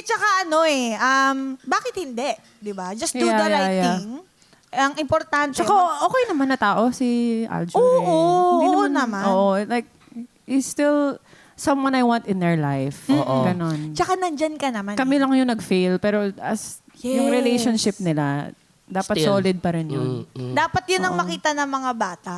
tsaka bakit hindi? Di ba? Just do the right thing. Ang importante. Tsaka okay naman na tao si Aljur. Oo naman. Oo, like, he's still someone I want in their life. Ganon. Tsaka nandyan ka naman. Kami lang yung nag-fail, pero as yung relationship nila, dapat Still. solid pa rin yun. Dapat yun ang makita ng mga bata.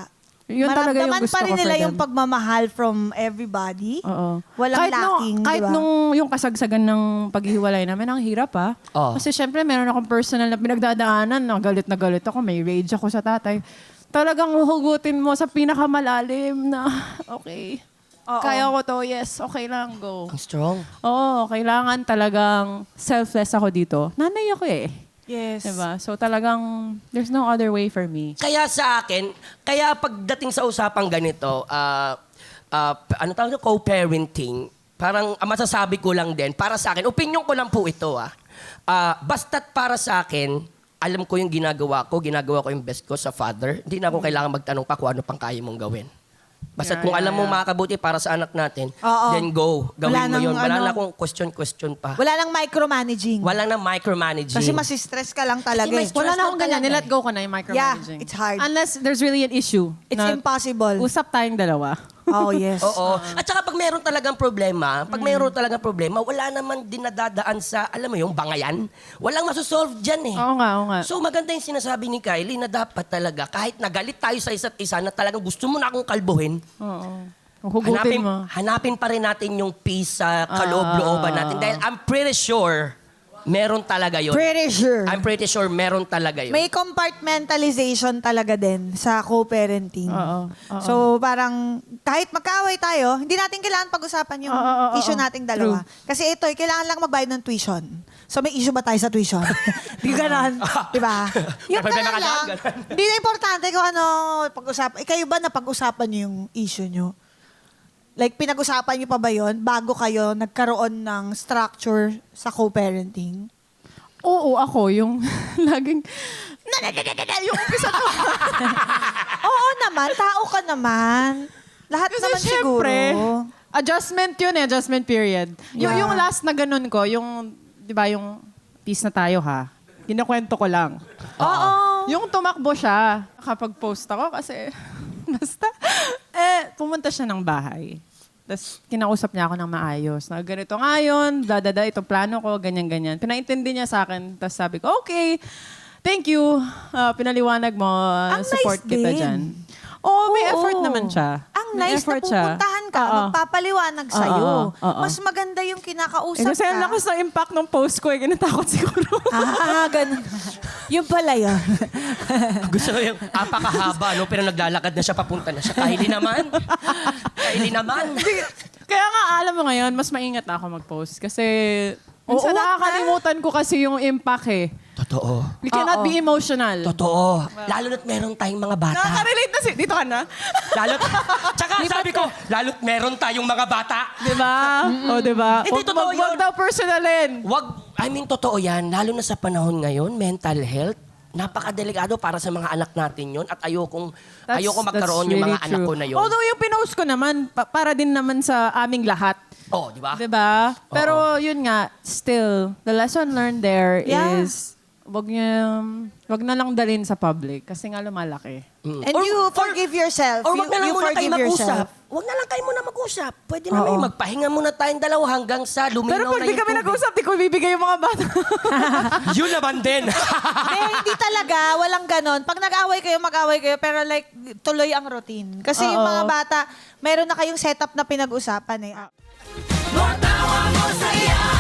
Yun talaga yung Maramdaman gusto pa rin ko for nila them. yung pagmamahal from everybody. Oo. Walang lacking, kahit di ba? nung yung kasagsagan ng paghihiwalay namin, ang hirap Kasi syempre, meron akong personal na pinagdadaanan. Na galit ako. May rage ako sa tatay. Talagang huhugutin mo sa pinakamalalim na, okay, kaya ko to, yes, okay lang, go. Ang strong. Oo, kailangan talagang selfless ako dito. Nanay ako Yes. Diba? So talagang, there's no other way for me. Kaya sa akin, kaya pagdating sa usapang ganito, ano tawag na, co-parenting, parang masasabi ko lang din, para sa akin, opinion ko lang po ito basta't para sa akin, alam ko yung ginagawa ko yung best ko sa father, hindi na ako kailangan magtanong pa kung ano pang kaya mong gawin. Basta kung alam mo makakabuti para sa anak natin, then go. Gawin mo yun. Wala na akong question pa. Wala nang micromanaging. Wala na micromanaging. Kasi masistress ka lang talaga. Kasi Wala na akong ganyan. talaga Nilet go ko na yung micromanaging. Yeah, it's hard. Unless there's really an issue. It's na impossible. Usap tayong dalawa. Oh, yes. Oo. At saka pag mayroon talagang problema, wala naman din nadadaan sa, alam mo yung bangayan. Walang masosolve dyan Oo nga. So maganda yung sinasabi ni Kylie na dapat talaga, kahit nagalit tayo sa isa't isa na talagang gusto mo na akong kalbuhin, Oo. Hugutin mo. hanapin pa rin natin yung peace sa kaloob-looban natin. Dahil I'm pretty sure, meron talaga yun. Pretty sure. I'm pretty sure meron talaga yun. May compartmentalization talaga din sa co-parenting. Oo. So parang kahit magkaaway tayo, hindi natin kailangan pag-usapan yung issue nating dalawa. Kasi ito, kailangan lang magbayad ng tuition. So may issue ba tayo sa tuition? Di ganon. Di ba? Yung May ganun lang. ganun. Hindi na importante kung ano pag-usapan. Kayo ba napag-usapan niyo yung issue niyo? Like, pinag-usapan niyo pa ba yun bago kayo nagkaroon ng structure sa co-parenting? Oo, ako yung laging... yung umpisa ko. Oo naman, tao ka naman. Lahat Kasi naman syempre, siguro. adjustment yun adjustment period. Yeah. Yung last na ganun ko, yung, di ba, yung peace na tayo Kinakwento ko lang. Oo. Yung tumakbo siya, nakapag-post ako kasi basta, pumunta siya ng bahay. Tapos kinausap niya ako ng maayos. Na ganito ngayon, itong plano ko, ganyan-ganyan. Pinaintindi niya sa akin. Tapos sabi ko, okay, thank you. Pinaliwanag mo, Ang support nice kita din. dyan. Oo, may Oo. effort naman siya. Ang May nice na effort siya. pupuntahan ka, Oo. magpapaliwanag sa'yo. Oo. Mas maganda yung kinakausap Kasi ang ka. lakas ng impact ng post ko, ginatakot siguro. Ganun. Yung pala yun. Gusto ko yung apakahaba, no? Pero naglalakad na siya, papunta na siya. Kylie naman. Kaya nga, alam mo ngayon, mas maingat na ako mag-post. Kasi, minsan nakakalimutan ko kasi yung impact Totoo. We cannot be emotional. Totoo. Lalo na't meron tayong mga bata. Nakaka-relate na dito ka na. Tsaka sabi ko, lalo't meron tayong mga bata. Diba? O, diba? Hindi, totoo Wag yun. daw personalin. Totoo yan. Lalo na sa panahon ngayon, mental health, napakadelikado para sa mga anak natin yun. At ayoko magkaroon yung mga anak ko na yun. Although yung pinost ko naman, para din naman sa aming lahat. Oh, di ba? Diba? Pero yun nga, still, the lesson learned there Yeah. is, wag na lang dalhin sa public kasi nga lumalaki. And you forgive yourself. Or wag na lang You muna kayo forgive mag-usap. yourself. Wag na lang kayo muna mag-usap. Pwede naman magpahinga muna tayong dalawa hanggang sa luminaw Pero pag na di yung kami tubig. nag-usap, di ko ibibigay yung mga bata. Yun naman din. Hindi talaga. Walang ganon. Pag mag-away kayo, pero like, tuloy ang routine. Kasi yung mga bata, meron na kayong setup na pinag-usapan . Mga tawa mo saya